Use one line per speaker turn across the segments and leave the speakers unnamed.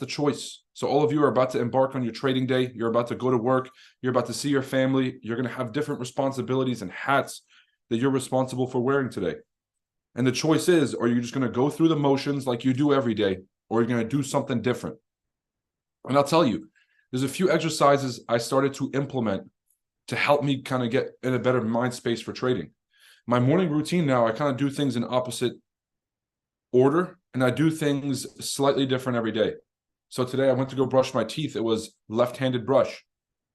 the choice. So all of you are about to embark on your trading day. You're about to go to work. You're about to see your family. You're going to have different responsibilities and hats that you're responsible for wearing today. And the choice is, are you just going to go through the motions like you do every day, or are you going to do something different? And I'll tell you, there's a few exercises I started to implement to help me kind of get in a better mind space for trading. My morning routine now, I kind of do things in opposite order, and I do things slightly different every day. So today I went to go brush my teeth. It was left-handed brush.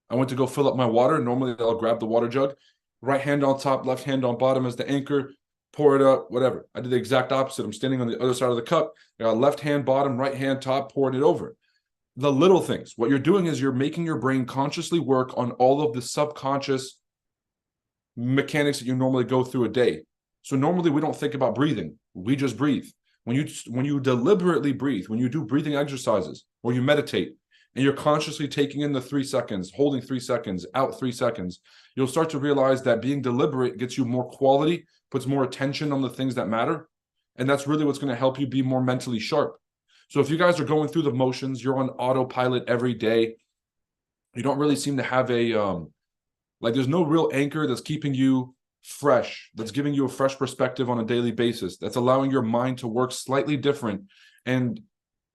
I went to go fill up my water. Normally I'll grab the water jug, right hand on top, left hand on bottom as the anchor, pour it up, whatever. I did the exact opposite. I'm standing on the other side of the cup. I got left hand bottom, right hand top, pouring it over. The little things. What you're doing is you're making your brain consciously work on all of the subconscious mechanics that you normally go through a day. So normally we don't think about breathing. We just breathe. When you deliberately breathe, when you do breathing exercises or you meditate and you're consciously taking in the 3 seconds, holding 3 seconds, out 3 seconds, you'll start to realize that being deliberate gets you more quality, puts more attention on the things that matter. And that's really what's going to help you be more mentally sharp. So if you guys are going through the motions, you're on autopilot every day, you don't really seem to have a, there's no real anchor that's keeping you fresh, that's giving you a fresh perspective on a daily basis, that's allowing your mind to work slightly different. And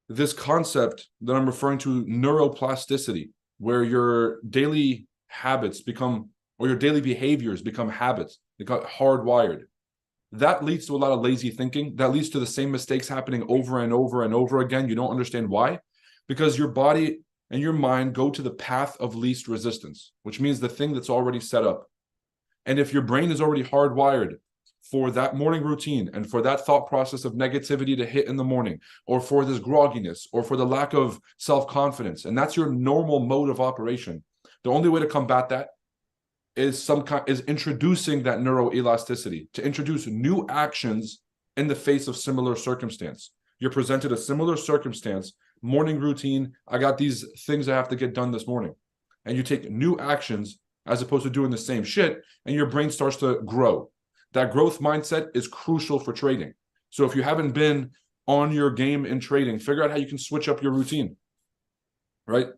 this concept that I'm referring to, neuroplasticity, where your daily habits become, or your daily behaviors become habits, they got hardwired. That leads to a lot of lazy thinking. That leads to the same mistakes happening over and over and over again. You don't understand why, because your body and your mind go to the path of least resistance, which means the thing that's already set up. And if your brain is already hardwired for that morning routine and for that thought process of negativity to hit in the morning, or for this grogginess, or for the lack of self-confidence, and that's your normal mode of operation, the only way to combat that is introducing that neuroelasticity, to introduce new actions in the face of similar circumstance. You're presented a similar circumstance, morning routine, I got these things I have to get done this morning. And you take new actions as opposed to doing the same shit, and your brain starts to grow. That growth mindset is crucial for trading. So if you haven't been on your game in trading, figure out how you can switch up your routine, right?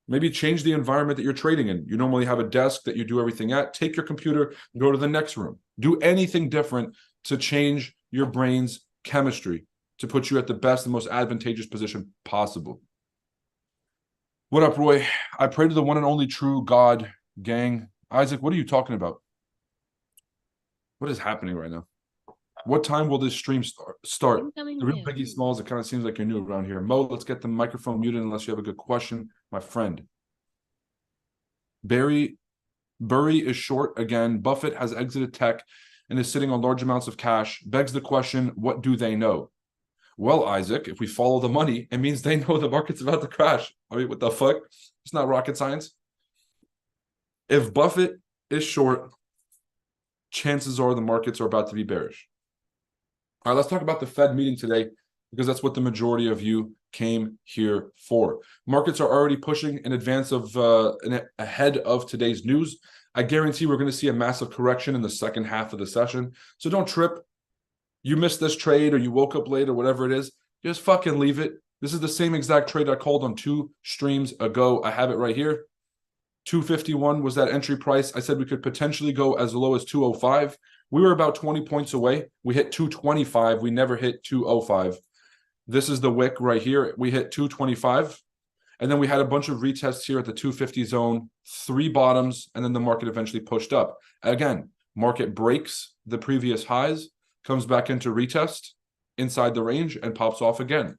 Maybe change the environment that you're trading in. You normally have a desk that you do everything at. Take your computer, go to the next room. Do anything different to change your brain's chemistry, to put you at the best and most advantageous position possible. What up, Roy? I pray to the one and only true God, gang. Isaac, what are you talking about? What is happening right now? What time will this stream start? The real Biggie Smalls, it kind of seems like you're new around here. Mo, let's get the microphone muted unless you have a good question, my friend. Burry is short again. Buffett has exited tech and is sitting on large amounts of cash. Begs the question, what do they know? Well, Isaac, if we follow the money, it means they know the market's about to crash. I mean, what the fuck? It's not rocket science. If Buffett is short, chances are the markets are about to be bearish. All right, let's talk about the Fed meeting today, because that's what the majority of you came here for. Markets are already pushing in advance of, ahead of today's news. I guarantee we're going to see a massive correction in the second half of the session. So don't trip. You missed this trade, or you woke up late, or whatever it is, just fucking leave it. This is the same exact trade I called on 2 streams ago. I have it right here. 251 was that entry price. I said we could potentially go as low as 205. We were about 20 points away. We hit 225. We never hit 205. This is the wick right here. We hit 225. And then we had a bunch of retests here at the 250 zone, 3 bottoms, and then the market eventually pushed up. Again, market breaks the previous highs, comes back into retest inside the range, and pops off again.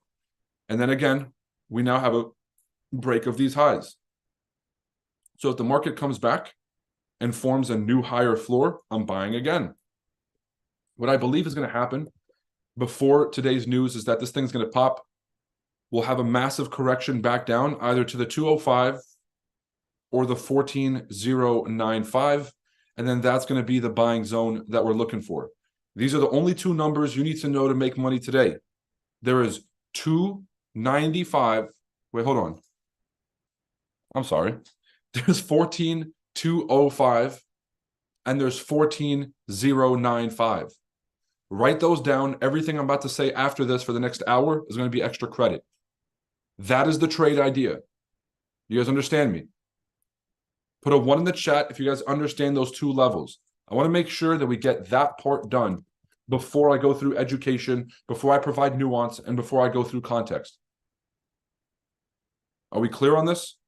And then again, we now have a break of these highs. So if the market comes back and forms a new higher floor, I'm buying again. What I believe is going to happen before today's news is that this thing's going to pop. We'll have a massive correction back down, either to the 205 or the 14,095. And then that's going to be the buying zone that we're looking for. These are the only 2 numbers you need to know to make money today. There is 295. Wait, hold on. I'm sorry. There's 14,205 and there's 14,095. Write those down. Everything I'm about to say after this for the next hour is going to be extra credit. That is the trade idea. You guys understand me? Put a 1 in the chat if you guys understand those 2 levels. I want to make sure that we get that part done before I go through education, before I provide nuance, and before I go through context. Are we clear on this?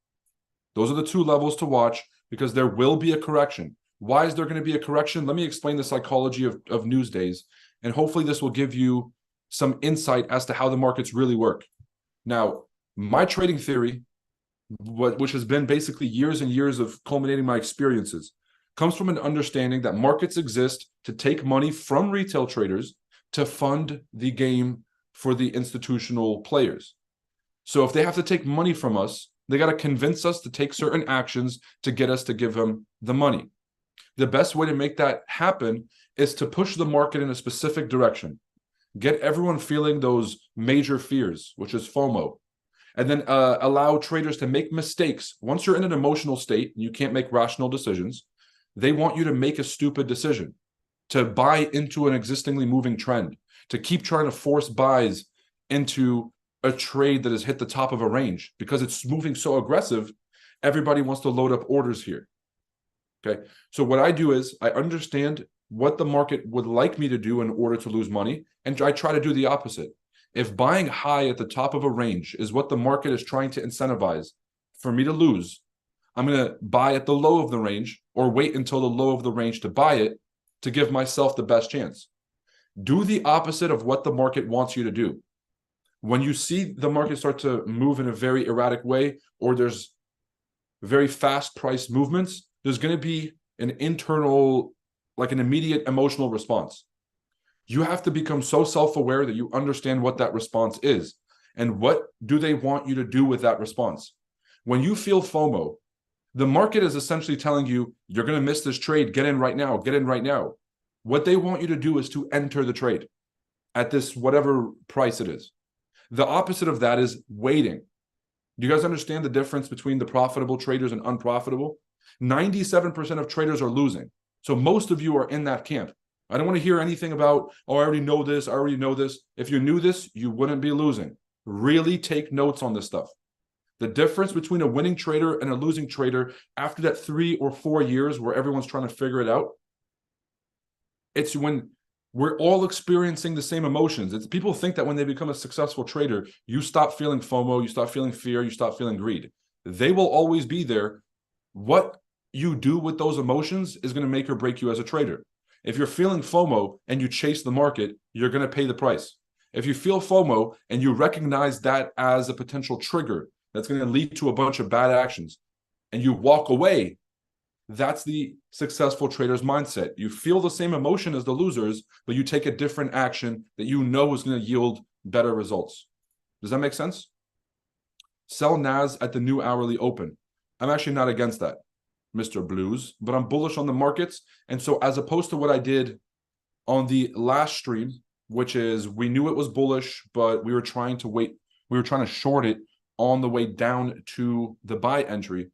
Those are the 2 levels to watch because there will be a correction. Why is there going to be a correction? Let me explain the psychology of news days, and hopefully this will give you some insight as to how the markets really work. Now, my trading theory, which has been basically years and years of culminating my experiences, comes from an understanding that markets exist to take money from retail traders to fund the game for the institutional players. So if they have to take money from us, they got to convince us to take certain actions to get us to give them the money. The best way to make that happen is to push the market in a specific direction. Get everyone feeling those major fears, which is FOMO, and then allow traders to make mistakes. Once you're in an emotional state and you can't make rational decisions, they want you to make a stupid decision, to buy into an existingly moving trend, to keep trying to force buys into a trade that has hit the top of a range. Because it's moving so aggressive, everybody wants to load up orders here. Okay, so what I do is I understand what the market would like me to do in order to lose money, and I try to do the opposite. If buying high at the top of a range is what the market is trying to incentivize for me to lose, I'm going to buy at the low of the range or wait until the low of the range to buy it to give myself the best chance. Do the opposite of what the market wants you to do. When you see the market start to move in a very erratic way, or there's very fast price movements, there's going to be an internal, like an immediate emotional response. You have to become so self-aware that you understand what that response is and what do they want you to do with that response. When you feel FOMO, the market is essentially telling you, you're going to miss this trade, get in right now, get in right now. What they want you to do is to enter the trade at this whatever price it is. The opposite of that is waiting. Do you guys understand the difference between the profitable traders and unprofitable? 97% of traders are losing. So most of you are in that camp. I don't want to hear anything about, oh, I already know this, I already know this. If you knew this, you wouldn't be losing. Really take notes on this stuff. The difference between a winning trader and a losing trader after that 3 or 4 years where everyone's trying to figure it out, it's when we're all experiencing the same emotions. It's people think that when they become a successful trader, you stop feeling FOMO, you stop feeling fear, you stop feeling greed. They will always be there. What you do with those emotions is going to make or break you as a trader. If you're feeling FOMO and you chase the market, you're going to pay the price. If you feel FOMO and you recognize that as a potential trigger that's going to lead to a bunch of bad actions and you walk away, that's the successful trader's mindset. You feel the same emotion as the losers, but you take a different action that you know is going to yield better results. Does that make sense? Sell NAS at the new hourly open. I'm actually not against that, Mr. Blues, but I'm bullish on the markets. And so as opposed to what I did on the last stream, which is we knew it was bullish, but we were trying to wait. We were trying to short it on the way down to the buy entry.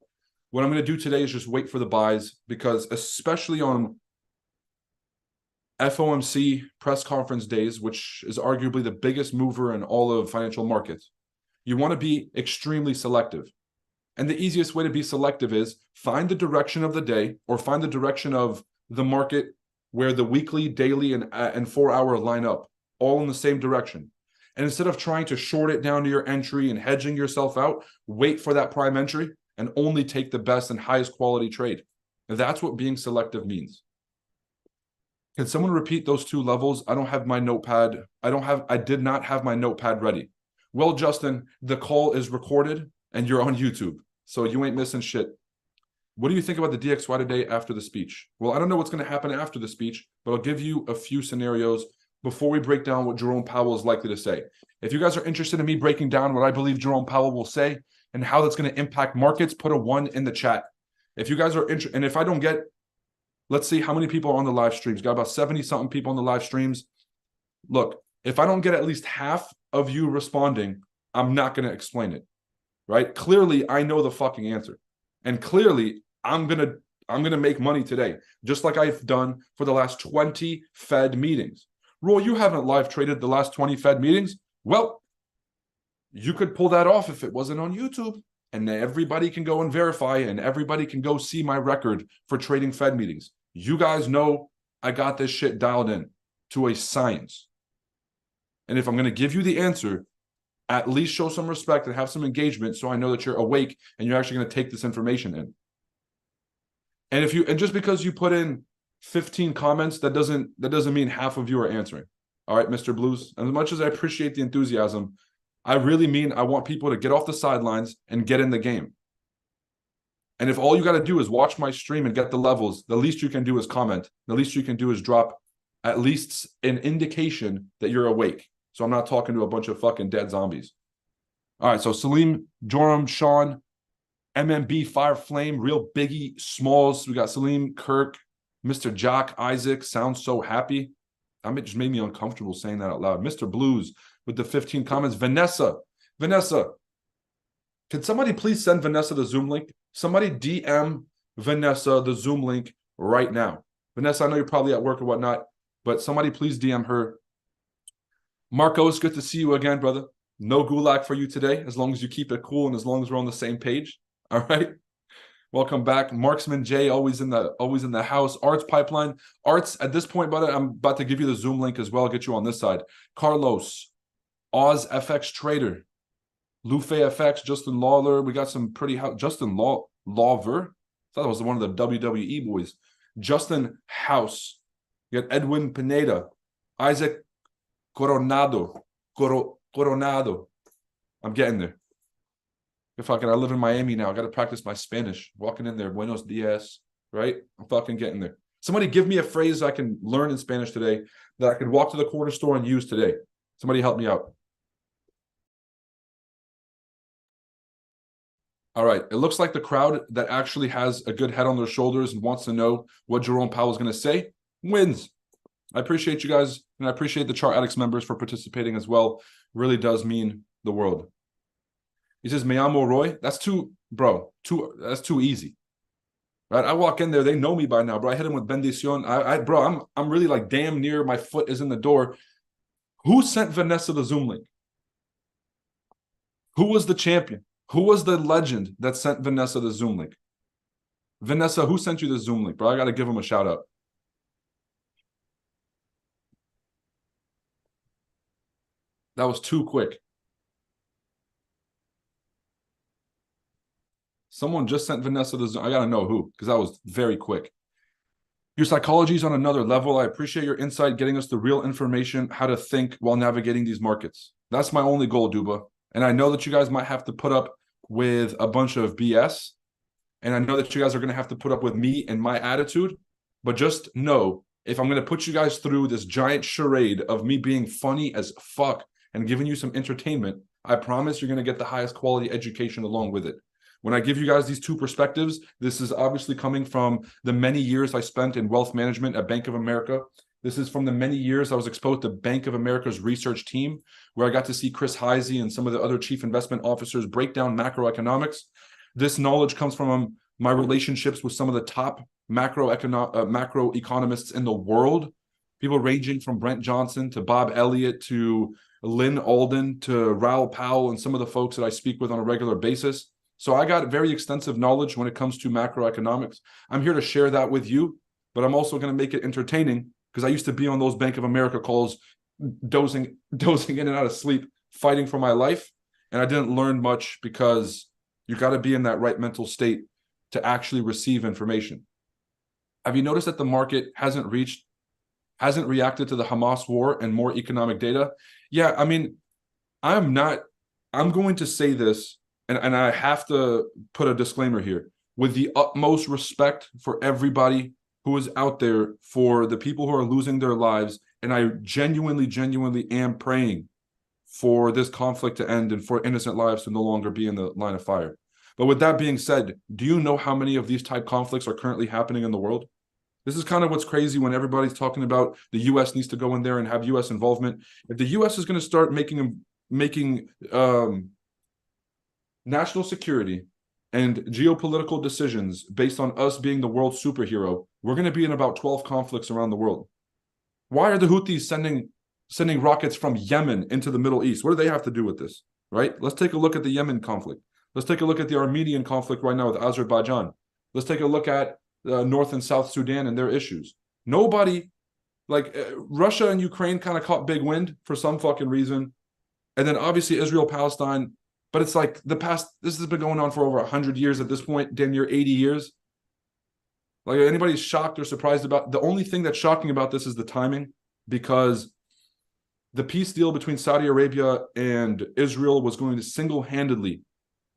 What I'm going to do today is just wait for the buys, because especially on FOMC press conference days, which is arguably the biggest mover in all of financial markets, you want to be extremely selective. And the easiest way to be selective is find the direction of the day or find the direction of the market where the weekly, daily, and 4-hour line up all in the same direction. And instead of trying to short it down to your entry and hedging yourself out, wait for that prime entry and only take the best and highest quality trade. And that's what being selective means. Can someone repeat those 2 levels? I don't have my notepad. I did not have my notepad ready. Well, Justin, the call is recorded and you're on YouTube, so you ain't missing shit. What do you think about the DXY today after the speech? Well, I don't know what's going to happen after the speech, but I'll give you a few scenarios before we break down what Jerome Powell is likely to say. If you guys are interested in me breaking down what I believe Jerome Powell will say and how that's going to impact markets, put a 1 in the chat. If you guys are interested, and if I don't get, let's see how many people are on the live streams. Got about 70-something people on the live streams. Look, if I don't get at least half of you responding, I'm not going to explain it, right? Clearly, I know the fucking answer. And clearly, I'm gonna make money today, just like I've done for the last 20 Fed meetings. Roy, you haven't live traded the last 20 Fed meetings? Well, You could pull that off if it wasn't on YouTube. And everybody can go and verify, and everybody can go see my record for trading Fed meetings. You guys know I got this shit dialed in to a science. And if I'm going to give you the answer, at least show some respect and have some engagement so I know that you're awake and you're actually going to take this information in. And just because you put in 15 comments, that doesn't mean half of you are answering. All right, Mr. Blues. And as much as I appreciate the enthusiasm, I really mean I want people to get off the sidelines and get in the game. And if all you got to do is watch my stream and get the levels, the least you can do is comment. The least you can do is drop at least an indication that you're awake. So I'm not talking to a bunch of fucking dead zombies. All right, so Salim, Joram, Sean, MMB, Fire Flame, Real Biggie, Smalls. We got Salim, Kirk, Mr. Jock, Isaac. Sounds so happy. It just made me uncomfortable saying that out loud. Mr. Blues with the 15 comments. Vanessa, can somebody please send Vanessa the Zoom link? Somebody DM Vanessa the Zoom link right now. Vanessa, I know you're probably at work or whatnot, but somebody please DM her. Marco, it's good to see you again, brother. No gulag for you today, as long as you keep it cool and as long as we're on the same page. All right. Welcome back. Marksman J, always in the house. Arts Pipeline. Arts, at this point, brother, I'm about to give you the Zoom link as well. I'll get you on this side. Carlos, Oz FX Trader, Lufe FX, Justin Lawler. We got some pretty Justin Lawver. I thought it was one of the WWE boys. Justin House. You got Edwin Pineda, Isaac Coronado. I'm getting there. I live in Miami now. I got to practice my Spanish. Walking in there, buenos dias, right? I'm fucking getting there. Somebody give me a phrase I can learn in Spanish today that I could walk to the corner store and use today. Somebody help me out. All right. It looks like the crowd that actually has a good head on their shoulders and wants to know what Jerome Powell is going to say wins. I appreciate you guys, and I appreciate the Chart Addicts members for participating as well. It really does mean the world. He says, "Me llamo Roy." That's too easy. Right? I walk in there, they know me by now, bro. I hit him with bendición. Bro, I'm really like damn near my foot is in the door. Who sent Vanessa the Zoom link? Who was the champion? Who was the legend that sent Vanessa the Zoom link? Vanessa, who sent you the Zoom link, bro? I got to give him a shout out. That was too quick. Someone just sent Vanessa the Zoom. I got to know who, because that was very quick. Your psychology is on another level. I appreciate your insight, getting us the real information, how to think while navigating these markets. That's my only goal, Duba. And I know that you guys might have to put up with a bunch of BS. And I know that you guys are going to have to put up with me and my attitude. But just know, if I'm going to put you guys through this giant charade of me being funny as fuck and giving you some entertainment, I promise you're going to get the highest quality education along with it. When I give you guys these two perspectives, this is obviously coming from the many years I spent in wealth management at Bank of America. This is from the many years I was exposed to Bank of America's research team, where I got to see Chris Heisey and some of the other chief investment officers break down macroeconomics. This knowledge comes from my relationships with some of the top macro economists in the world, people ranging from Brent Johnson to Bob Elliott to Lynn Alden to Raoul Powell and some of the folks that I speak with on a regular basis. So I got very extensive knowledge when it comes to macroeconomics. I'm here to share that with you, but I'm also going to make it entertaining because I used to be on those Bank of America calls, dozing in and out of sleep, fighting for my life. And I didn't learn much because you got to be in that right mental state to actually receive information. Have you noticed that the market hasn't reacted to the Hamas war and more economic data? Yeah, I mean, I'm going to say this, and I have to put a disclaimer here, with the utmost respect for everybody who is out there, for the people who are losing their lives, and I genuinely am praying for this conflict to end and for innocent lives to no longer be in the line of fire. But with that being said, do you know how many of these type conflicts are currently happening in the world? This is kind of what's crazy when everybody's talking about the U.S. needs to go in there and have U.S. involvement. If the U.S. is going to start making national security and geopolitical decisions based on us being the world superhero, we're going to be in about 12 conflicts around the world. Why are the Houthis sending rockets from Yemen into the Middle East? What do they have to do with this? right? Let's take a look at the Yemen conflict. Let's take a look at the Armenian conflict right now with Azerbaijan. Let's take a look at North and South Sudan and their issues. Nobody, Russia and Ukraine kind of caught big wind for some fucking reason. And then obviously Israel, Palestine. But it's like this has been going on for over 100 years at this point, damn near 80 years. Like, anybody's shocked or surprised about, the only thing that's shocking about this is the timing, because the peace deal between Saudi Arabia and Israel was going to single-handedly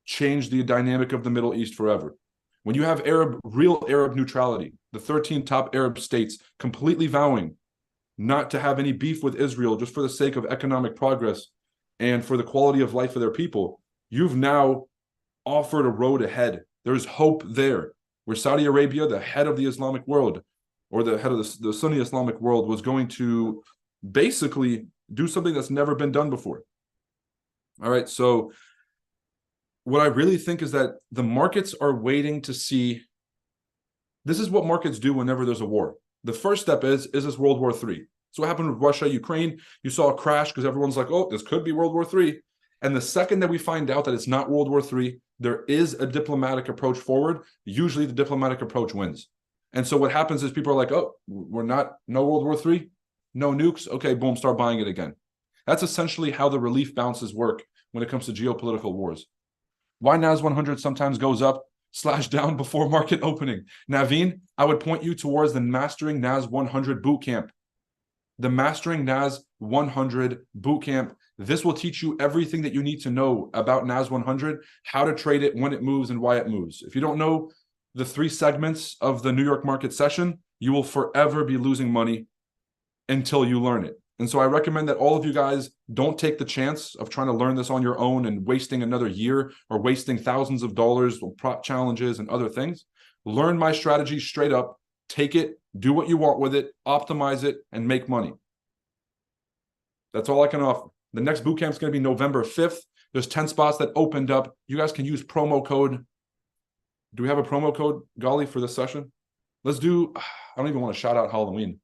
change the dynamic of the Middle East forever. When you have real Arab neutrality, the 13 top Arab states completely vowing not to have any beef with Israel just for the sake of economic progress and for the quality of life of their people, you've now offered a road ahead. There's hope there, where Saudi Arabia, the head of the Islamic world, or the head of the Sunni Islamic world, was going to basically do something that's never been done before. All right, so what I really think is that the markets are waiting to see. This is what markets do whenever there's a war. The first step is this World War III? So what happened with Russia, Ukraine? You saw a crash because everyone's like, oh, this could be World War III. And the second that we find out that it's not World War III, there is a diplomatic approach forward. Usually the diplomatic approach wins. And so what happens is people are like, oh, no World War III, no nukes. Okay, boom, start buying it again. That's essentially how the relief bounces work when it comes to geopolitical wars. Why NAS 100 sometimes goes up / down before market opening. Naveen, I would point you towards the Mastering NAS 100 Bootcamp. The Mastering NAS 100 Bootcamp. This will teach you everything that you need to know about NAS 100, how to trade it, when it moves, and why it moves. If you don't know the 3 segments of the New York market session, you will forever be losing money until you learn it. And so I recommend that all of you guys don't take the chance of trying to learn this on your own and wasting another year or wasting thousands of dollars on prop challenges and other things. Learn my strategy straight up, take it, do what you want with it, optimize it, and make money. That's all I can offer. The next bootcamp is going to be November 5th. There's 10 spots that opened up. You guys can use promo code. Do we have a promo code, Golly, for this session? Let's do, I don't even want to shout out Halloween.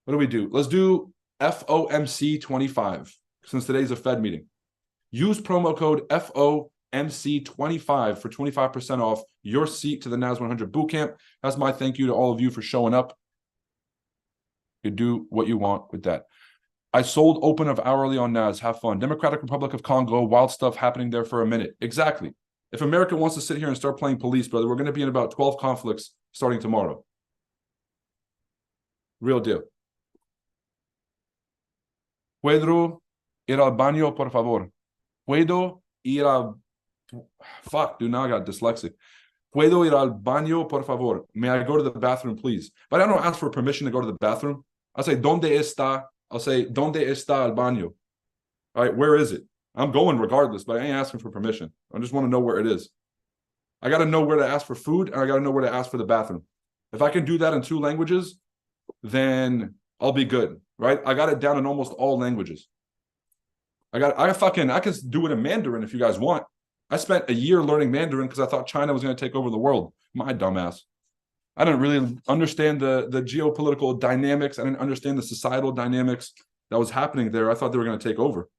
What do we do? Let's do FOMC 25, since today's a Fed meeting. Use promo code FOMC 25 for 25% off your seat to the NAS 100 Bootcamp. That's my thank you to all of you for showing up. You do what you want with that. I sold open of hourly on NAS. Have fun. Democratic Republic of Congo, wild stuff happening there for a minute. Exactly. If America wants to sit here and start playing police, brother, we're going to be in about 12 conflicts starting tomorrow. Real deal. Puedo ir al baño, por favor. Puedo ir al... Fuck, dude, now I got dyslexic. Puedo ir al baño, por favor. May I go to the bathroom, please? But I don't ask for permission to go to the bathroom. I'll say, ¿Dónde está? I'll say, ¿Dónde está el baño? All right, where is it? I'm going regardless, but I ain't asking for permission. I just want to know where it is. I got to know where to ask for food, and I got to know where to ask for the bathroom. If I can do that in 2 languages, then I'll be good, right? I got it down in almost all languages. I can do it in Mandarin if you guys want. I spent a year learning Mandarin because I thought China was going to take over the world. My dumbass. I didn't really understand the geopolitical dynamics. I didn't understand the societal dynamics that was happening there. I thought they were going to take over.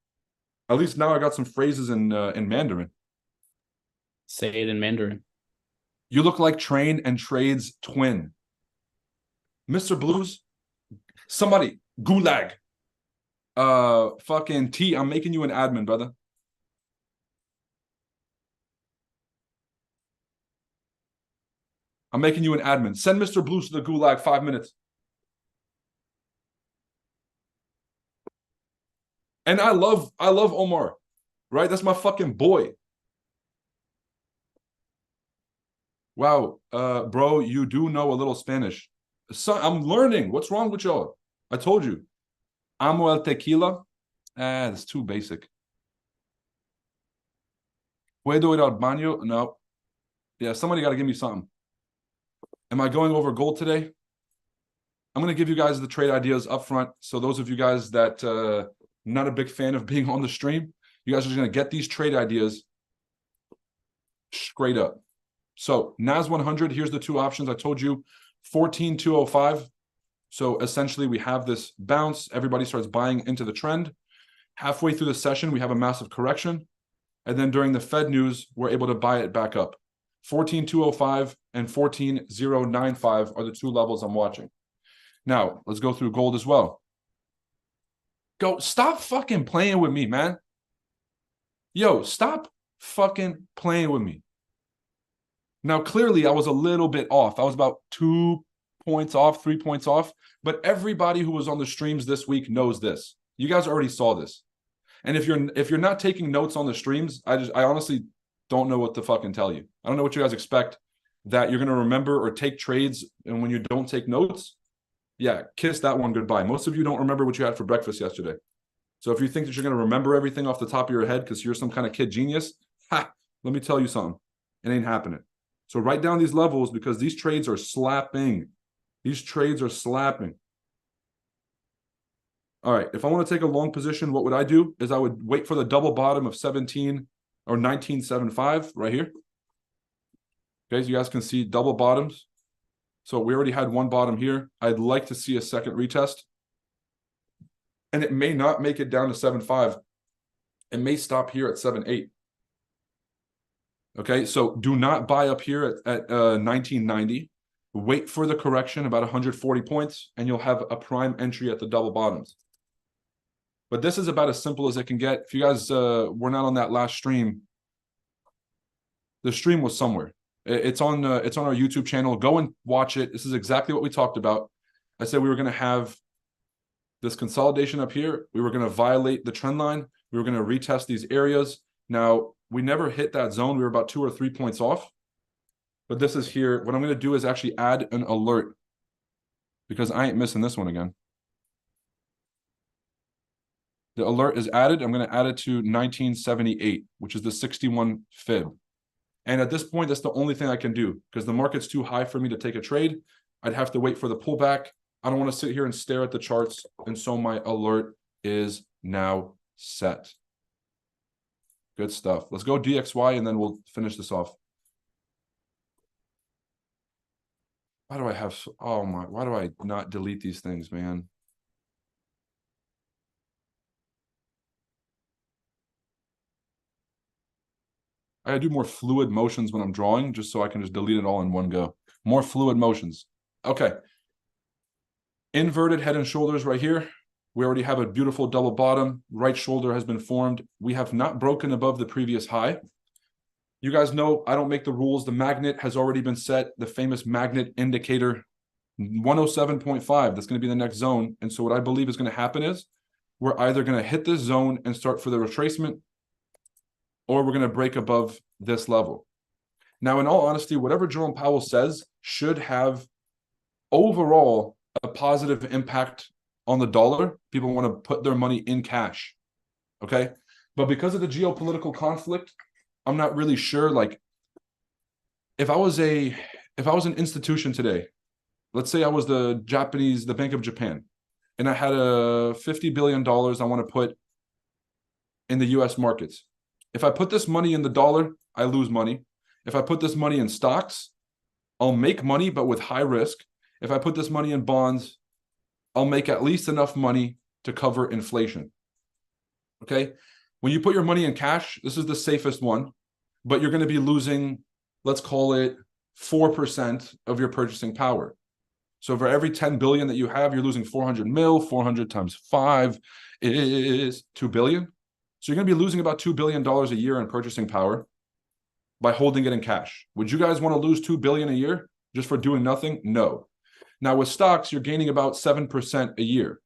At least now I got some phrases in Mandarin.
Say it in Mandarin.
You look like Train and Trade's twin. Mr. Blues, somebody, Gulag. Fucking T, I'm making you an admin, brother. I'm making you an admin. Send Mr. Blues to the Gulag 5 minutes. And I love Omar, right? That's my fucking boy. Wow, bro, you do know a little Spanish. So, I'm learning. What's wrong with y'all? I told you. Amo el tequila. That's too basic. Puedo ir al baño? No. Yeah, somebody got to give me something. Am I going over gold today? I'm going to give you guys the trade ideas up front. So those of you guys that not a big fan of being on the stream, you guys are just going to get these trade ideas straight up. So NAS 100, here's the 2 options. I told you 14,205. So essentially we have this bounce. Everybody starts buying into the trend. Halfway through the session, we have a massive correction. And then during the Fed news, we're able to buy it back up. 14,205 and 14,095 are the two levels I'm watching. Now, let's go through gold as well. Stop fucking playing with me, man. Yo, stop fucking playing with me. Now, clearly, I was a little bit off. I was about 2 points off, 3 points off. But everybody who was on the streams this week knows this. You guys already saw this. And if you're not taking notes on the streams, I honestly don't know what to fucking tell you. I don't know what you guys expect, that you're going to remember or take trades, and when you don't take notes, yeah, kiss that one goodbye. Most of you don't remember what you had for breakfast yesterday. So if you think that you're going to remember everything off the top of your head because you're some kind of kid genius, let me tell you something. It ain't happening. So write down these levels because these trades are slapping. These trades are slapping. All right, if I want to take a long position, what would I do? Is I would wait for the double bottom of 17 or 19.75 right here. Okay, so you guys can see double bottoms. So we already had one bottom here. I'd like to see a second retest. And it may not make it down to 7.5. It may stop here at 7.8. Okay, so do not buy up here at 1990. Wait for the correction, about 140 points, and you'll have a prime entry at the double bottoms. But this is about as simple as it can get. If you guys were not on that last stream, the stream was somewhere. It's on our YouTube channel. Go and watch it. This is exactly what we talked about. I said we were going to have this consolidation up here. We were going to violate the trend line. We were going to retest these areas. Now, we never hit that zone. We were about 2 or 3 points off. But this is here. What I'm going to do is actually add an alert because I ain't missing this one again. The alert is added. I'm going to add it to 1978, which is the 61 fib. And at this point, that's the only thing I can do because the market's too high for me to take a trade. I'd have to wait for the pullback. I don't want to sit here and stare at the charts. And so my alert is now set. Good stuff. Let's go DXY and then we'll finish this off. Why do I have, oh my, why do I not delete these things, man? I gotta do more fluid motions when I'm drawing, just so I can just delete it all in one go. More fluid motions. Okay. Inverted head and shoulders right here. We already have a beautiful double bottom. Right shoulder has been formed. We have not broken above the previous high. You guys know I don't make the rules. The magnet has already been set. The famous magnet indicator, 107.5. That's going to be the next zone. And so what I believe is going to happen is we're either going to hit this zone and start for the retracement, or we're going to break above this level. Now, in all honesty, whatever Jerome Powell says should have overall a positive impact on the dollar. People want to put their money in cash, okay? But because of the geopolitical conflict, I'm not really sure. Like, if I was an institution today, let's say I was the Bank of Japan, and I had a $50 billion I want to put in the US markets. If I put this money in the dollar, I lose money. If I put this money in stocks, I'll make money, but with high risk. If I put this money in bonds, I'll make at least enough money to cover inflation. Okay? When you put your money in cash, this is the safest one, but you're going to be losing, let's call it 4% of your purchasing power. So for every 10 billion that you have, you're losing 400 mil. 400 times 5 is 2 billion. So you're going to be losing about $2 billion a year in purchasing power by holding it in cash. Would you guys want to lose $2 billion a year just for doing nothing? No. Now with stocks, you're gaining about 7% a year,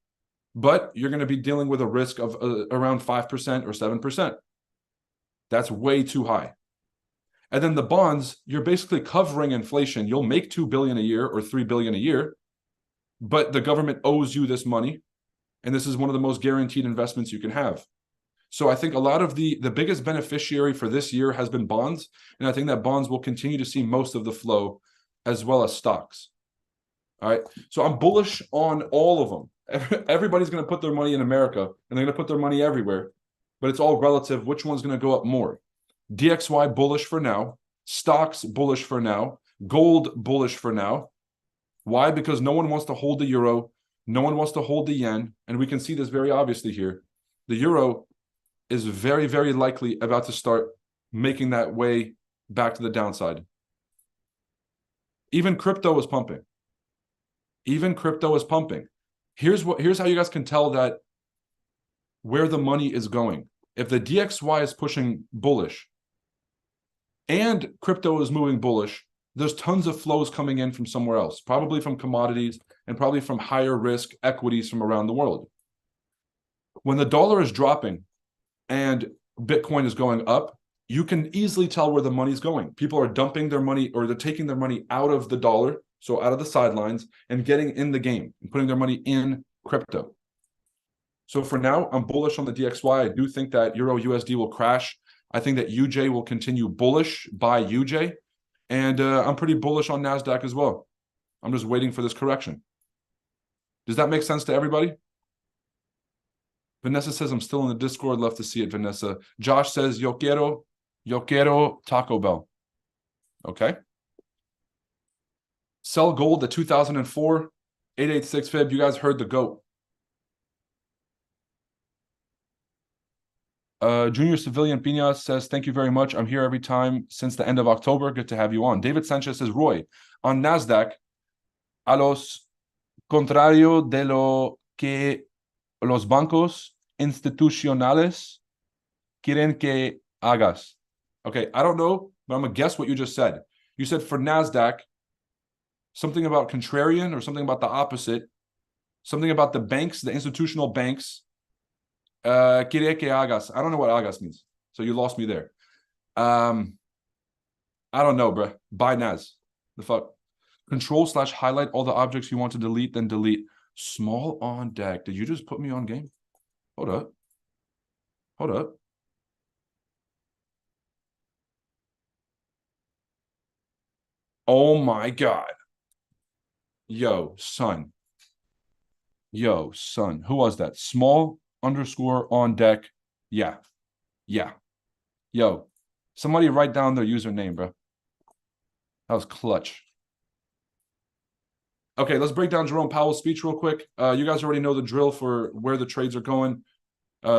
but you're going to be dealing with a risk of around 5% or 7%. That's way too high. And then the bonds, you're basically covering inflation. You'll make $2 billion a year or $3 billion a year, but the government owes you this money. And this is one of the most guaranteed investments you can have. So I think a lot of the biggest beneficiary for this year has been bonds. And I think that bonds will continue to see most of the flow as well as stocks. All right. So I'm bullish on all of them. Everybody's going to put their money in America and they're going to put their money everywhere, but it's all relative. Which one's going to go up more? DXY bullish for now. Stocks bullish for now. Gold bullish for now. Why? Because no one wants to hold the euro. No one wants to hold the yen. And we can see this very obviously here. the euro is very, very likely about to start making that way back to the downside. Even crypto is pumping. Even crypto is pumping. Here's how you guys can tell that where the money is going. If the DXY is pushing bullish and crypto is moving bullish, there's tons of flows coming in from somewhere else, probably from commodities and probably from higher risk equities from around the world. When the dollar is dropping and Bitcoin is going up, you can easily tell where the money's going. People are dumping their money, or they're taking their money out of the dollar, so out of the sidelines, and getting in the game and putting their money in crypto. So for now, I'm bullish on the DXY. I do think that Euro USD will crash. I think that UJ will continue bullish by UJ. And I'm pretty bullish on NASDAQ as well. I'm just waiting for this correction. Does that make sense to everybody? Vanessa says, I'm still in the Discord. Love to see it, Vanessa. Josh says, yo quiero Taco Bell. Okay. Sell gold at 2004, 886 fib. You guys heard the GOAT. Junior Civilian Piñas says, thank you very much. I'm here every time since the end of October. Good to have you on. David Sanchez says, Roy, on NASDAQ, a los contrario de lo que los bancos institucionales quieren que hagas. Okay, I don't know, but I'm going to guess what you just said. You said for NASDAQ, something about contrarian or something about the opposite, something about the banks, the institutional banks. Quiere que hagas. I don't know what hagas means, so you lost me there. I don't know, bro. Buy NAS. The fuck? Control/highlight all the objects you want to delete, then delete. Small on deck. Did you just put me on game? Hold up. Hold up. Oh my God. Yo, son. Yo, son. Who was that? Small _ on deck. Yeah. Yo, somebody write down their username, bro. That was clutch. Okay, let's break down Jerome Powell's speech real quick. You guys already know the drill for where the trades are going.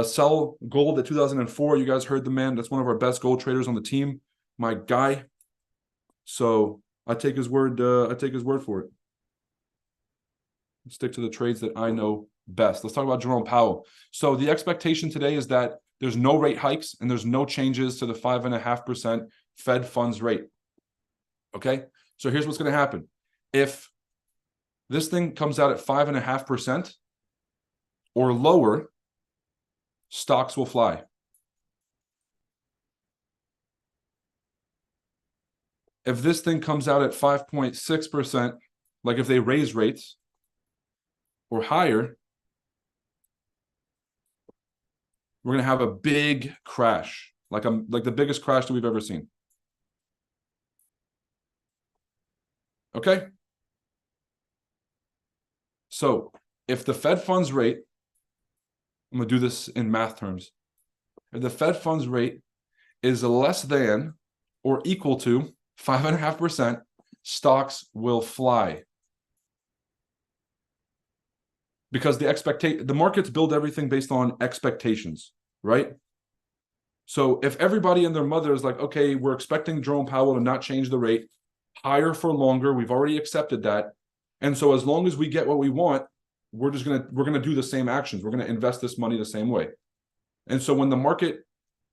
Sell gold at 2004. You guys heard the man. That's one of our best gold traders on the team. My guy. So I take his word. For it. Stick to the trades that I know best. Let's talk about Jerome Powell. So the expectation today is that there's no rate hikes and there's no changes to the 5.5% Fed funds rate. Okay, so here's what's going to happen. If this thing comes out at 5.5% or lower, stocks will fly. If this thing comes out at 5.6%, like if they raise rates or higher, we're going to have a big crash, like the biggest crash that we've ever seen. Okay? So if the Fed funds rate, I'm going to do this in math terms. If the Fed funds rate is less than or equal to 5.5%, stocks will fly. Because the markets build everything based on expectations, right? So if everybody and their mother is like, okay, we're expecting Jerome Powell to not change the rate, higher for longer, we've already accepted that. And so as long as we get what we want, we're gonna do the same actions. We're gonna invest this money the same way. And so when the market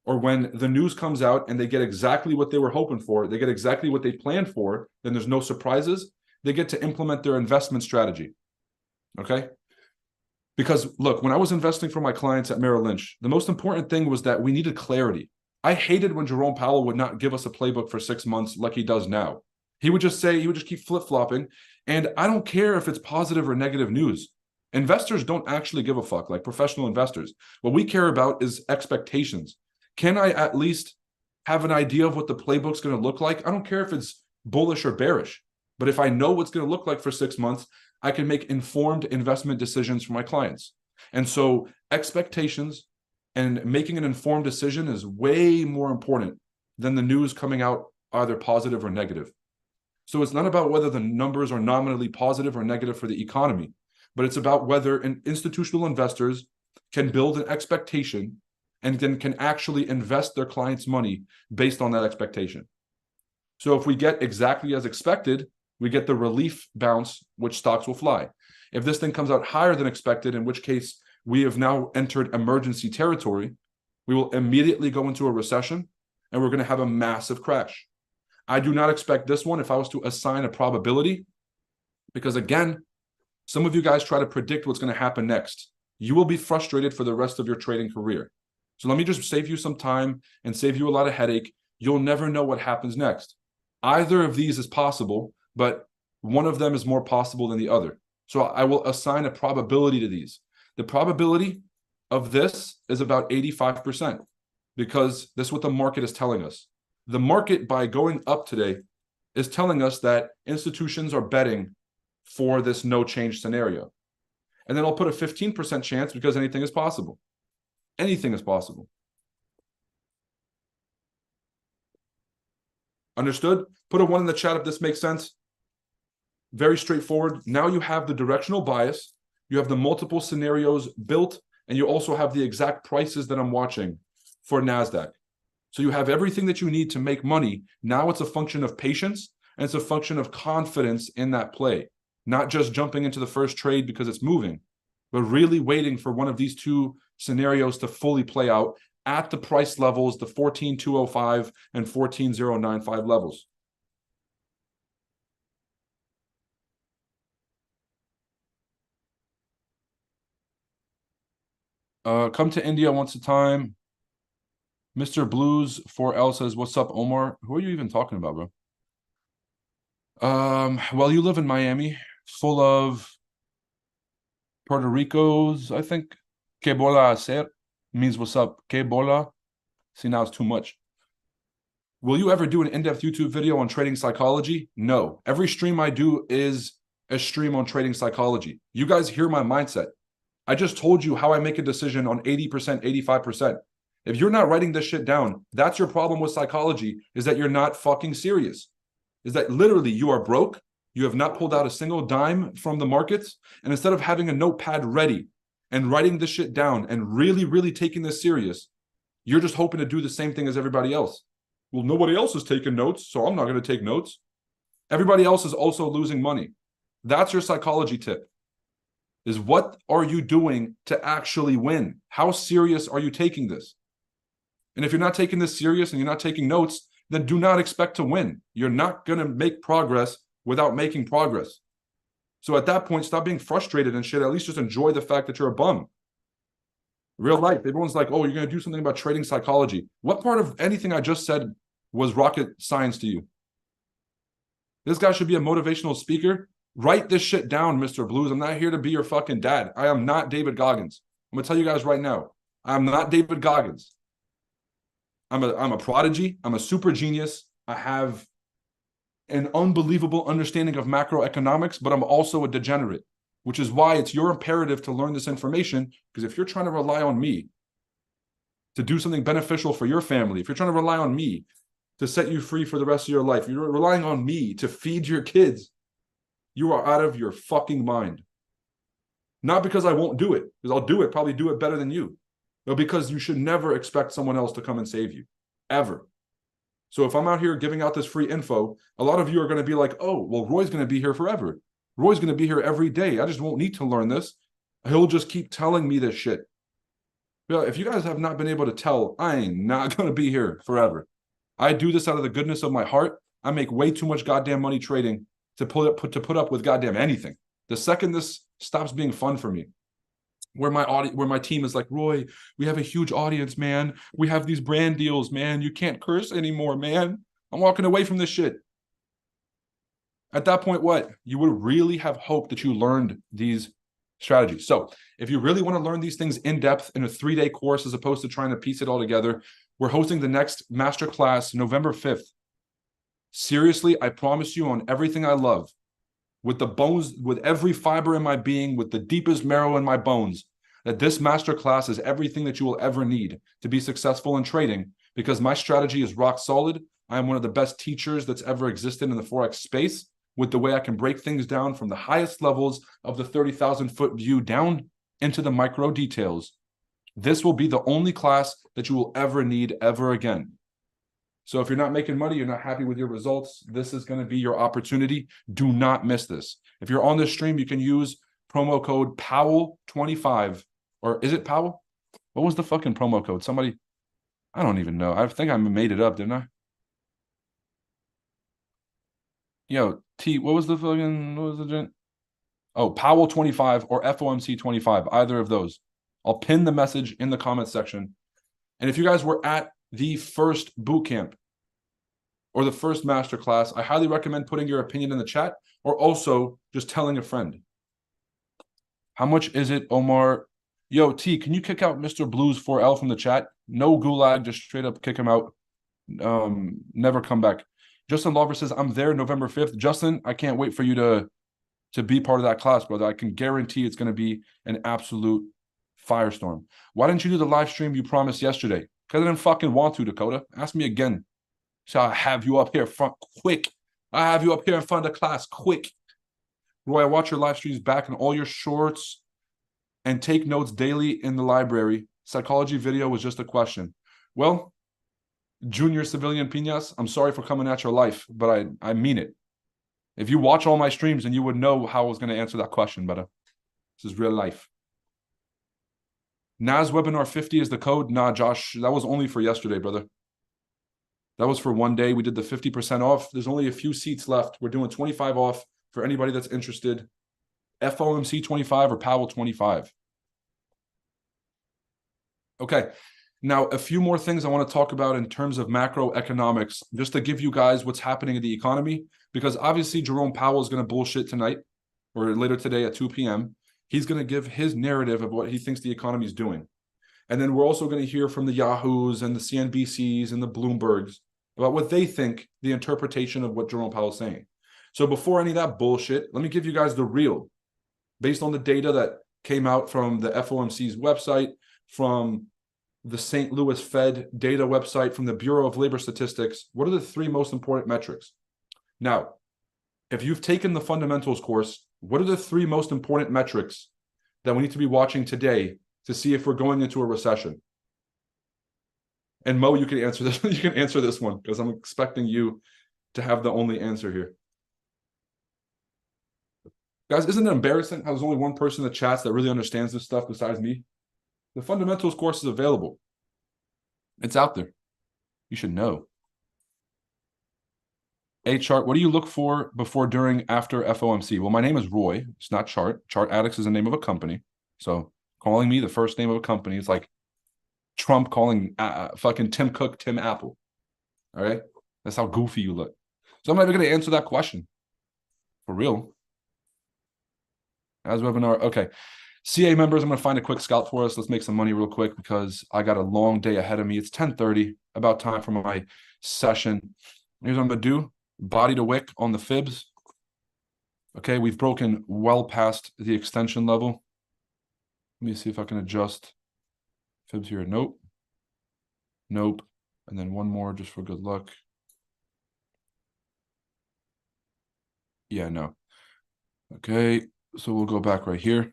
or when the news comes out and they get exactly what they were hoping for, they get exactly what they planned for, then there's no surprises. They get to implement their investment strategy. Okay? Because look, when I was investing for my clients at Merrill Lynch, the most important thing was that we needed clarity. I hated when Jerome Powell would not give us a playbook for 6 months like he does now. He would just keep flip-flopping. And I don't care if it's positive or negative news. Investors don't actually give a fuck, like professional investors. What we care about is expectations. Can I at least have an idea of what the playbook's going to look like? I don't care if it's bullish or bearish. But if I know what's going to look like for 6 months, I can make informed investment decisions for my clients. And so expectations and making an informed decision is way more important than the news coming out either positive or negative. So it's not about whether the numbers are nominally positive or negative for the economy, but it's about whether institutional investors can build an expectation and then can actually invest their clients' money based on that expectation. So if we get exactly as expected, we get the relief bounce, which stocks will fly. If this thing comes out higher than expected, in which case we have now entered emergency territory, we will immediately go into a recession and we're going to have a massive crash. I do not expect this one if I was to assign a probability, because again, some of you guys try to predict what's going to happen next. You will be frustrated for the rest of your trading career. So let me just save you some time and save you a lot of headache. You'll never know what happens next. Either of these is possible, but one of them is more possible than the other. So I will assign a probability to these. The probability of this is about 85%, because this is what the market is telling us. The market, by going up today, is telling us that institutions are betting for this no change scenario. And then I'll put a 15% chance because anything is possible. Anything is possible. Understood? Put a 1 in the chat if this makes sense. Very straightforward. Now you have the directional bias. You have the multiple scenarios built, and you also have the exact prices that I'm watching for NASDAQ. So you have everything that you need to make money. Now it's a function of patience, and it's a function of confidence in that play. Not just jumping into the first trade because it's moving, but really waiting for one of these two scenarios to fully play out at the price levels, the 14,205 and 14,095 levels. Come to India once a time. Mr. Blues 4L says, "What's up, Omar?" Who are you even talking about, bro? Well, you live in Miami, full of Puerto Ricos, I think. Que bola hacer means what's up. Que bola. See, now it's too much. Will you ever do an in-depth YouTube video on trading psychology? No. Every stream I do is a stream on trading psychology. You guys hear my mindset. I just told you how I make a decision on 80%, 85%. If you're not writing this shit down, that's your problem with psychology, is that you're not fucking serious. Is that literally you are broke, you have not pulled out a single dime from the markets, and instead of having a notepad ready and writing this shit down and really, really taking this serious, you're just hoping to do the same thing as everybody else. Well, nobody else is taking notes, so I'm not going to take notes. Everybody else is also losing money. That's your psychology tip. Is what are you doing to actually win? How serious are you taking this? And if you're not taking this serious and you're not taking notes, then do not expect to win. You're not going to make progress without making progress. So at that point, stop being frustrated and shit. At least just enjoy the fact that you're a bum. Real life, everyone's like, oh, you're going to do something about trading psychology. What part of anything I just said was rocket science to you? This guy should be a motivational speaker. Write this shit down, Mr. Blues. I'm not here to be your fucking dad. I am not David Goggins. I'm going to tell you guys right now. I'm not David Goggins. I'm a prodigy. I'm a super genius. I have an unbelievable understanding of macroeconomics, but I'm also a degenerate, which is why it's your imperative to learn this information, because if you're trying to rely on me to do something beneficial for your family, if you're trying to rely on me to set you free for the rest of your life, you're relying on me to feed your kids, you are out of your fucking mind. Not because I won't do it, because I'll do it, probably do it better than you, but because you should never expect someone else to come and save you, ever. So if I'm out here giving out this free info, a lot of you are going to be like, oh, well, Roy's going to be here forever. Roy's going to be here every day. I just won't need to learn this. He'll just keep telling me this shit. Well, if you guys have not been able to tell, I ain't not going to be here forever. I do this out of the goodness of my heart. I make way too much goddamn money trading to put up with goddamn anything. The second this stops being fun for me, where my team is like, Roy, we have a huge audience, man. We have these brand deals, man. You can't curse anymore, man. I'm walking away from this shit. At that point, what? You would really have hoped that you learned these strategies. So if you really want to learn these things in depth in a 3-day course, as opposed to trying to piece it all together, we're hosting the next masterclass November 5th. Seriously, I promise you on everything I love, with the bones, with every fiber in my being, with the deepest marrow in my bones, that this masterclass is everything that you will ever need to be successful in trading, because my strategy is rock solid. I am one of the best teachers that's ever existed in the Forex space, with the way I can break things down from the highest levels of the 30,000 foot view down into the micro details. This will be the only class that you will ever need ever again. So if you're not making money, you're not happy with your results, this is going to be your opportunity. Do not miss this. If you're on this stream, you can use promo code Powell25. Or is it Powell? What was the fucking promo code? Somebody, I don't even know. I think I made it up, didn't I? Yo, what was the gent? Oh, Powell25 or FOMC25, either of those. I'll pin the message in the comment section. And if you guys were at the first boot camp or the first masterclass, I highly recommend putting your opinion in the chat or also just telling a friend. How much is it, Omar? Yo, T, can you kick out Mr. Blues 4L from the chat? No gulag, just straight up kick him out. Never come back. Justin Lawver says, I'm there November 5th. Justin, I can't wait for you to be part of that class, brother. I can guarantee it's going to be an absolute firestorm. Why didn't you do the live stream you promised yesterday? Because I didn't fucking want to, Dakota. Ask me again. So I have you up here front quick. I have you up here in front of the class quick. Roy, I watch your live streams back and all your shorts and take notes daily in the library. Psychology video was just a question. Well, Junior Civilian Piñas, I'm sorry for coming at your life, but I mean it. If you watch all my streams, then you would know how I was going to answer that question, brother. This is real life. NAS webinar 50 is the code. Nah, Josh, that was only for yesterday, brother. That was for one day. We did the 50% off. There's only a few seats left. We're doing 25 off for anybody that's interested. FOMC 25 or Powell 25. Okay. Now, a few more things I want to talk about in terms of macroeconomics, just to give you guys what's happening in the economy, because obviously Jerome Powell is going to bullshit tonight or later today at 2 p.m. He's going to give his narrative of what he thinks the economy is doing. And then we're also going to hear from the Yahoos and the CNBCs and the Bloombergs about what they think the interpretation of what Jerome Powell is saying. So before any of that bullshit, let me give you guys the real, based on the data that came out from the FOMC's website, from the St. Louis Fed data website, from the Bureau of Labor Statistics. What are the three most important metrics? Now, if you've taken the fundamentals course, what are the three most important metrics that we need to be watching today to see if we're going into a recession? And Mo, you can answer this. You can answer this one because I'm expecting you to have the only answer here. Guys, isn't it embarrassing how there's only one person in the chats that really understands this stuff besides me? The fundamentals course is available. It's out there. You should know. A chart, what do you look for before, during, after FOMC? Well, my name is Roy. It's not Chart. Chart Addicts is the name of a company. So calling me the first name of a company is like Trump calling fucking Tim Cook Tim Apple. All right? That's how goofy you look. So I'm not even going to answer that question. For real. As webinar. Okay. CA members, I'm going to find a quick scalp for us. Let's make some money real quick because I got a long day ahead of me. It's 10:30, about time for my session. Here's what I'm going to do. Body to wick on the fibs. Okay, we've broken well past the extension level. Let me see if I can adjust fibs here. Nope. Nope. And then one more just for good luck. Yeah, no. Okay, so we'll go back right here.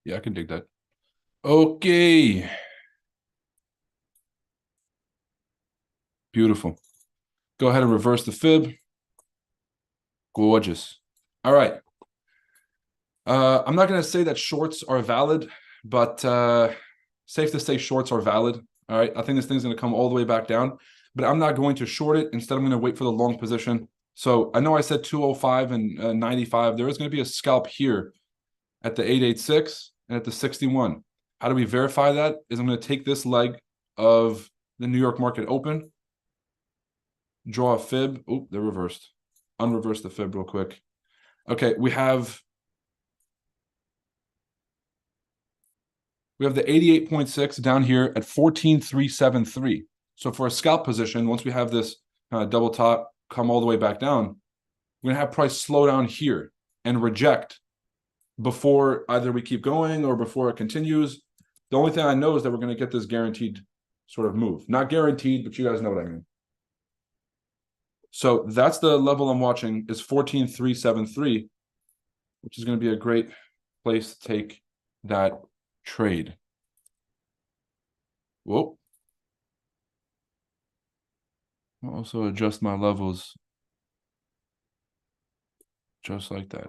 Yeah, I can dig that. Okay. Beautiful. Go ahead and reverse the fib. Gorgeous. All right. I'm not going to say that shorts are valid, but safe to say shorts are valid. All right. I think this thing's going to come all the way back down, but I'm not going to short it. Instead, I'm going to wait for the long position. So I know I said 205 and 95. There is going to be a scalp here at the 886 and at the 61. How do we verify that? Is I'm going to take this leg of the New York market open. Draw a fib. Oh, they're reversed. Unreverse the fib real quick. Okay, we have the 88.6 down here at 14,373. So for a scalp position, once we have this double top come all the way back down, we're going to have price slow down here and reject before either we keep going or before it continues. The only thing I know is that we're going to get this guaranteed sort of move. Not guaranteed, but you guys know what I mean. So that's the level I'm watching is 14,373, which is going to be a great place to take that trade. Whoa. I'll also adjust my levels just like that.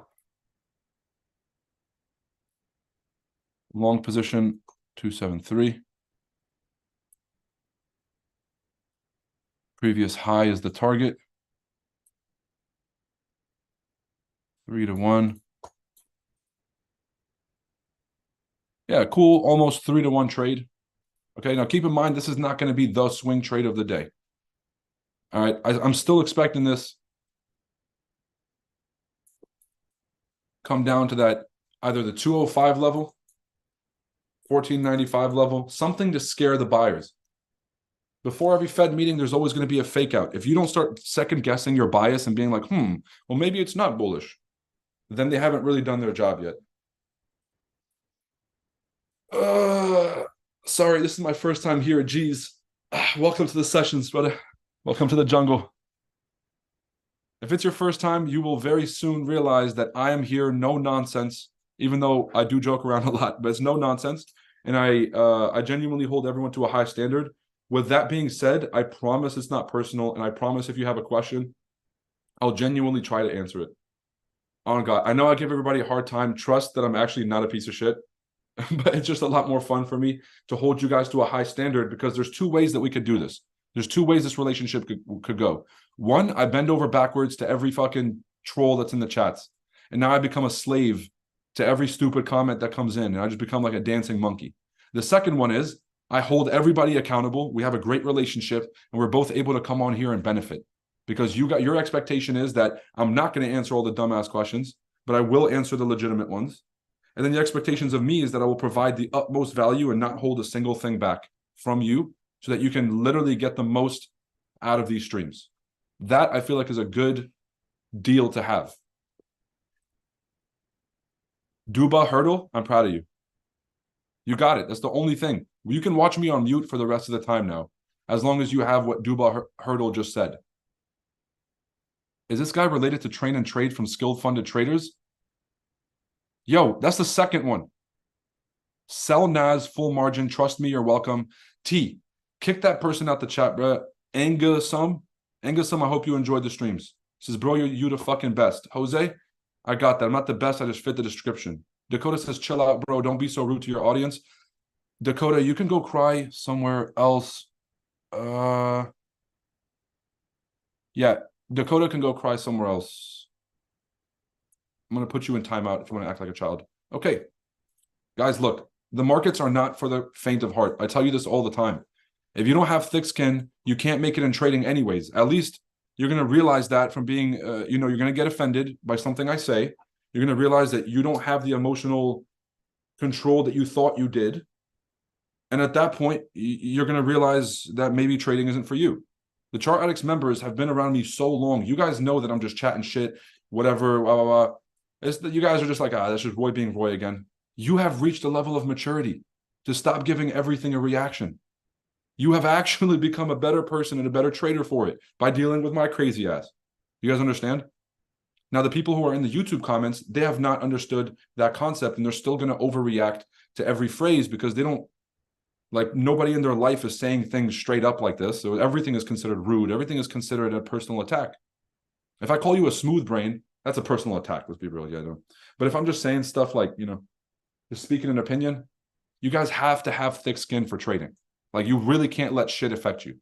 Long position 273. Previous high is the target. 3-1. Yeah, cool. Almost 3-1 trade. Okay, now keep in mind, this is not going to be the swing trade of the day. All right, I'm still expecting this come down to that either the 205 level, 1495 level, something to scare the buyers. Before every Fed meeting, there's always going to be a fake out. If you don't start second guessing your bias and being like, well, maybe it's not bullish, then they haven't really done their job yet. Sorry, this is my first time here. Geez. Welcome to the sessions, brother. Welcome to the jungle. If it's your first time, you will very soon realize that I am here, no nonsense, even though I do joke around a lot, but it's no nonsense. And I genuinely hold everyone to a high standard. With that being said, I promise it's not personal. And I promise if you have a question, I'll genuinely try to answer it. Oh, God. I know I give everybody a hard time. Trust that I'm actually not a piece of shit. But it's just a lot more fun for me to hold you guys to a high standard because there's two ways that we could do this. There's two ways this relationship could go. One, I bend over backwards to every fucking troll that's in the chats. And now I become a slave to every stupid comment that comes in. And I just become like a dancing monkey. The second one is I hold everybody accountable. We have a great relationship and we're both able to come on here and benefit. Because your expectation is that I'm not going to answer all the dumbass questions, but I will answer the legitimate ones. And then the expectations of me is that I will provide the utmost value and not hold a single thing back from you so that you can literally get the most out of these streams. That I feel like is a good deal to have. Duba Hurdle, I'm proud of you. You got it. That's the only thing. You can watch me on mute for the rest of the time now, as long as you have what Duba Hurdle just said. Is this guy related to Train and Trade from Skilled Funded Traders? Yo, that's the second one. Sell Nas, full margin. Trust me, you're welcome. T, kick that person out the chat, bro. Angasum, I hope you enjoyed the streams. Says, bro, you the fucking best. Jose, I got that. I'm not the best. I just fit the description. Dakota says, chill out, bro. Don't be so rude to your audience. Dakota, you can go cry somewhere else. Yeah, Dakota can go cry somewhere else. I'm going to put you in timeout if you want to act like a child. Okay. Guys, look, the markets are not for the faint of heart. I tell you this all the time. If you don't have thick skin, you can't make it in trading anyways. At least you're going to realize that from being, you're going to get offended by something I say. You're going to realize that you don't have the emotional control that you thought you did. And at that point, you're going to realize that maybe trading isn't for you. The Chart Addicts members have been around me so long. You guys know that I'm just chatting shit, whatever, blah, blah, blah. It's that you guys are just like, that's just Roy being Roy again. You have reached a level of maturity to stop giving everything a reaction. You have actually become a better person and a better trader for it by dealing with my crazy ass. You guys understand? Now, the people who are in the YouTube comments, they have not understood that concept and they're still going to overreact to every phrase because they don't, like, nobody in their life is saying things straight up like this. So everything is considered rude. Everything is considered a personal attack. If I call you a smooth brain, that's a personal attack. Let's be real. Yeah, I know. But if I'm just saying stuff like, just speaking an opinion, you guys have to have thick skin for trading. Like, you really can't let shit affect you.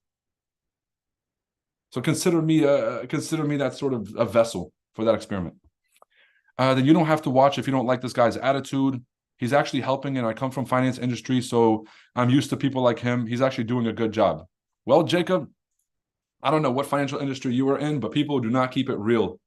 So consider me that sort of a vessel for that experiment. Then you don't have to watch if you don't like this guy's attitude. He's actually helping, and I come from finance industry, so I'm used to people like him. He's actually doing a good job. Well, Jacob, I don't know what financial industry you were in, but people do not keep it real.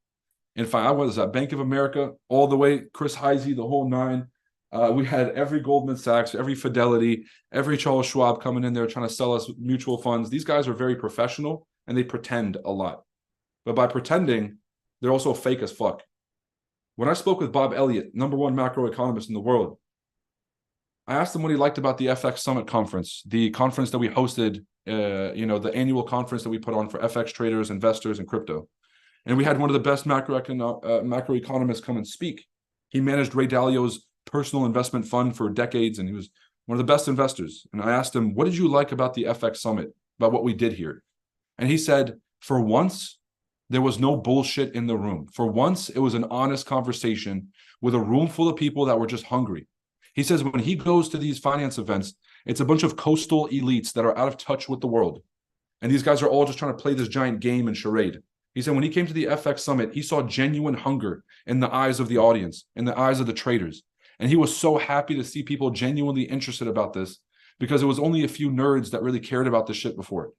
In fact, I was at Bank of America all the way, Chris Heisey, the whole nine. We had every Goldman Sachs, every Fidelity, every Charles Schwab coming in there trying to sell us mutual funds. These guys are very professional and they pretend a lot. But by pretending, they're also fake as fuck. When I spoke with Bob Elliott, #1 macroeconomist in the world, I asked him what he liked about the FX Summit conference, the conference that we hosted, the annual conference that we put on for FX traders, investors, and crypto. And we had one of the best macroeconomists come and speak. He managed Ray Dalio's personal investment fund for decades, and he was one of the best investors. And I asked him, what did you like about the FX Summit, about what we did here? And he said, for once, there was no bullshit in the room. For once, it was an honest conversation with a room full of people that were just hungry. He says when he goes to these finance events, it's a bunch of coastal elites that are out of touch with the world. And these guys are all just trying to play this giant game and charade. He said when he came to the FX Summit, he saw genuine hunger in the eyes of the audience, in the eyes of the traders. And he was so happy to see people genuinely interested about this because it was only a few nerds that really cared about this shit before.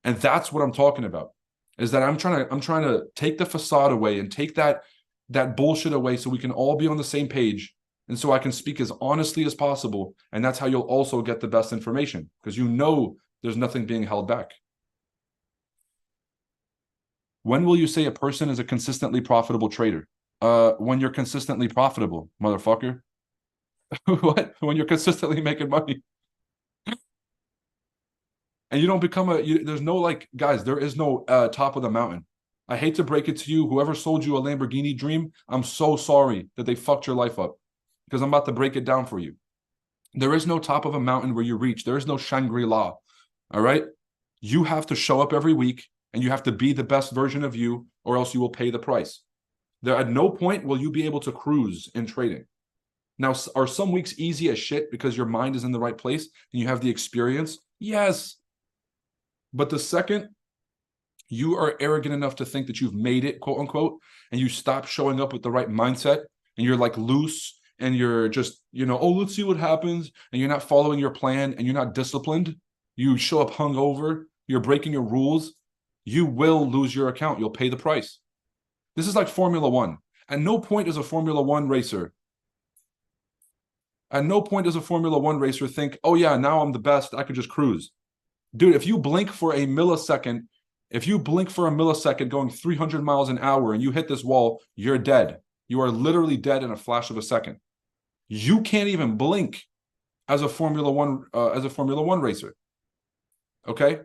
And that's what I'm talking about, is that I'm trying to take the facade away and take that bullshit away so we can all be on the same page. And so I can speak as honestly as possible. And that's how you'll also get the best information, because you know there's nothing being held back. When will you say a person is a consistently profitable trader? When you're consistently profitable, motherfucker. What? When you're consistently making money. And you don't become there's no guys, there is no top of the mountain. I hate to break it to you. Whoever sold you a Lamborghini dream, I'm so sorry that they fucked your life up, because I'm about to break it down for you. There is no top of a mountain where you reach. There is no Shangri-La. All right? You have to show up every week and you have to be the best version of you, or else you will pay the price. There at no point will you be able to cruise in trading. Now, are some weeks easy as shit because your mind is in the right place and you have the experience? Yes. But the second you are arrogant enough to think that you've made it, quote unquote, and you stop showing up with the right mindset and you're like loose and you're just, oh, let's see what happens, and you're not following your plan and you're not disciplined, you show up hungover, you're breaking your rules, you will lose your account. You'll pay the price. This is like Formula One. At no point does a Formula One racer think, oh yeah, now I'm the best, I could just cruise. Dude, if you blink for a millisecond going 300 miles an hour and you hit this wall, you're dead. You are literally dead in a flash of a second. You can't even blink as a Formula One racer. Okay?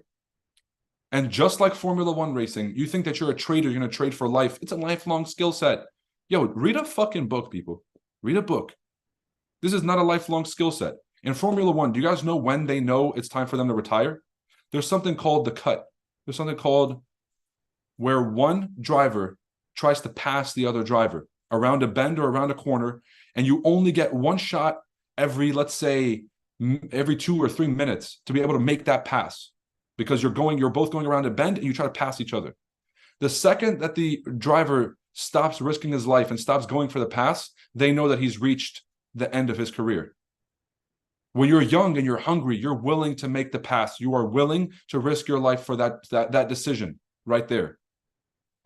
And just like Formula One racing, you think that you're a trader, you're going to trade for life. It's a lifelong skill set. Yo, read a fucking book, people. Read a book. This is not a lifelong skill set. In Formula One, do you guys know when they know it's time for them to retire? There's something called the cut. There's something called where one driver tries to pass the other driver around a bend or around a corner, and you only get one shot every, let's say, every 2 or 3 minutes to be able to make that pass, because you're both going around a bend and you try to pass each other. The second that the driver stops risking his life and stops going for the pass, they know that he's reached the end of his career. When you're young and you're hungry, you're willing to make the pass. You are willing to risk your life for that decision right there.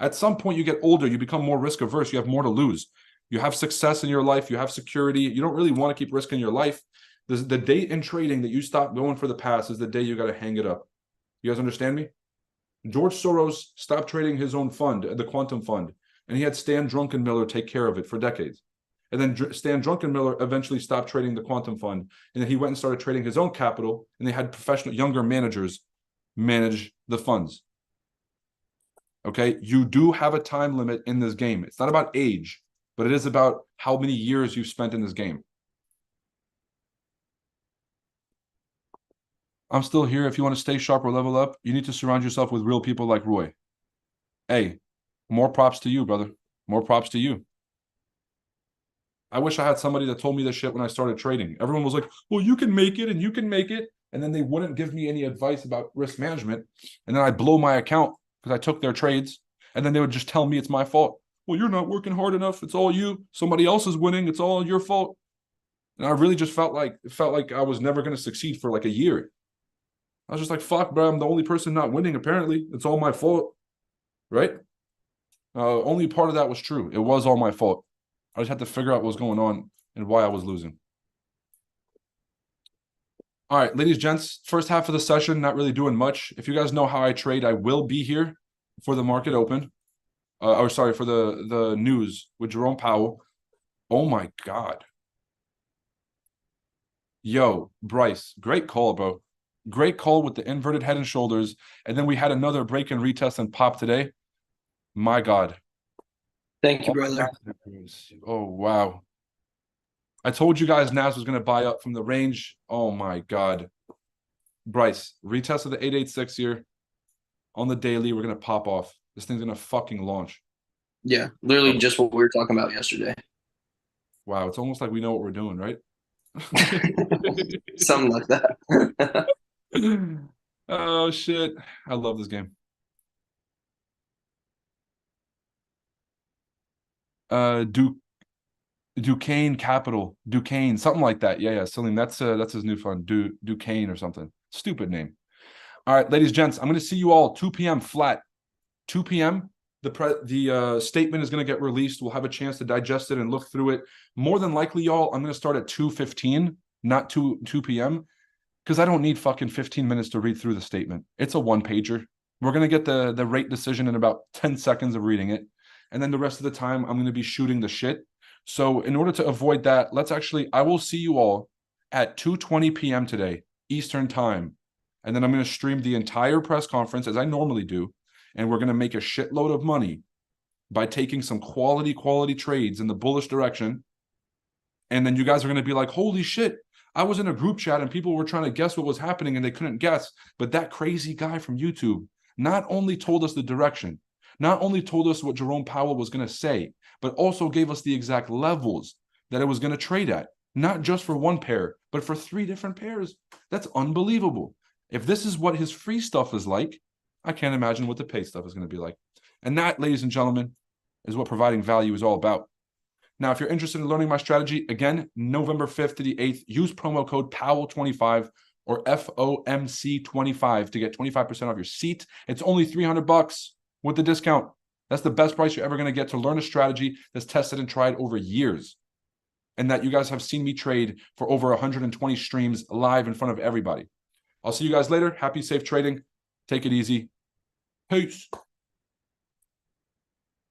At some point, you get older, you become more risk averse, you have more to lose. You have success in your life, you have security, you don't really want to keep risking your life. The date in trading that you stop going for the pass is the day you got to hang it up. You guys understand me? George Soros stopped trading his own fund, the Quantum Fund, and he had Stan Druckenmiller take care of it for decades. And then Stan Druckenmiller eventually stopped trading the Quantum Fund, and then he went and started trading his own capital, and they had professional, younger managers manage the funds. Okay, you do have a time limit in this game. It's not about age, but it is about how many years you've spent in this game. I'm still here. If you want to stay sharp or level up, you need to surround yourself with real people like Roy. Hey, more props to you, brother. More props to you. I wish I had somebody that told me this shit when I started trading. Everyone was like, well, you can make it and you can make it. And then they wouldn't give me any advice about risk management. And then I'd blow my account because I took their trades. And then they would just tell me it's my fault. Well, you're not working hard enough. It's all you. Somebody else is winning. It's all your fault. And I really just felt like I was never going to succeed for like a year. I was just like, fuck, bro, I'm the only person not winning, apparently. It's all my fault, right? Only part of that was true. It was all my fault. I just had to figure out what was going on and why I was losing. All right, ladies, gents, first half of the session, not really doing much. If you guys know how I trade, I will be here for the market open. For the news with Jerome Powell. Oh my God. Yo, Bryce, great call, bro. Great call with the inverted head and shoulders. And then we had another break and retest and pop today. My God.
Thank you, brother.
Oh, wow. I told you guys Nas was going to buy up from the range. Oh, my God. Bryce, retest of the 886 here. On the daily, we're going to pop off. This thing's going to fucking launch.
Yeah, literally just what we were talking about yesterday.
Wow, it's almost like we know what we're doing, right?
Something like that.
Oh, shit. I love this game. Duquesne Capital. Duquesne, something like that. Yeah, Celine, that's his new fund. Duquesne or something. Stupid name. All right, ladies, gents, I'm going to see you all 2 p.m. flat. 2 p.m. The statement is going to get released. We'll have a chance to digest it and look through it. More than likely, y'all, I'm going to start at 2:15, not 2 p.m. because I don't need fucking 15 minutes to read through the statement. It's a one-pager. We're going to get the rate decision in about 10 seconds of reading it. And then the rest of the time, I'm going to be shooting the shit. So in order to avoid that, I will see you all at 2:20 p.m. today, Eastern time. And then I'm going to stream the entire press conference as I normally do. And we're going to make a shitload of money by taking some quality trades in the bullish direction. And then you guys are going to be like, holy shit, I was in a group chat and people were trying to guess what was happening and they couldn't guess. But that crazy guy from YouTube not only told us the direction, not only told us what Jerome Powell was going to say, but also gave us the exact levels that it was going to trade at, not just for one pair, but for 3 different pairs. That's unbelievable. If this is what his free stuff is like, I can't imagine what the paid stuff is going to be like. And that, ladies and gentlemen, is what providing value is all about. Now, if you're interested in learning my strategy, again, November 5th to the 8th, use promo code POWELL25 or FOMC25 to get 25% off your seat. It's only $300 with the discount. That's the best price you're ever going to get to learn a strategy that's tested and tried over years. And that you guys have seen me trade for over 120 streams live in front of everybody. I'll see you guys later. Happy, safe trading. Take it easy. Peace.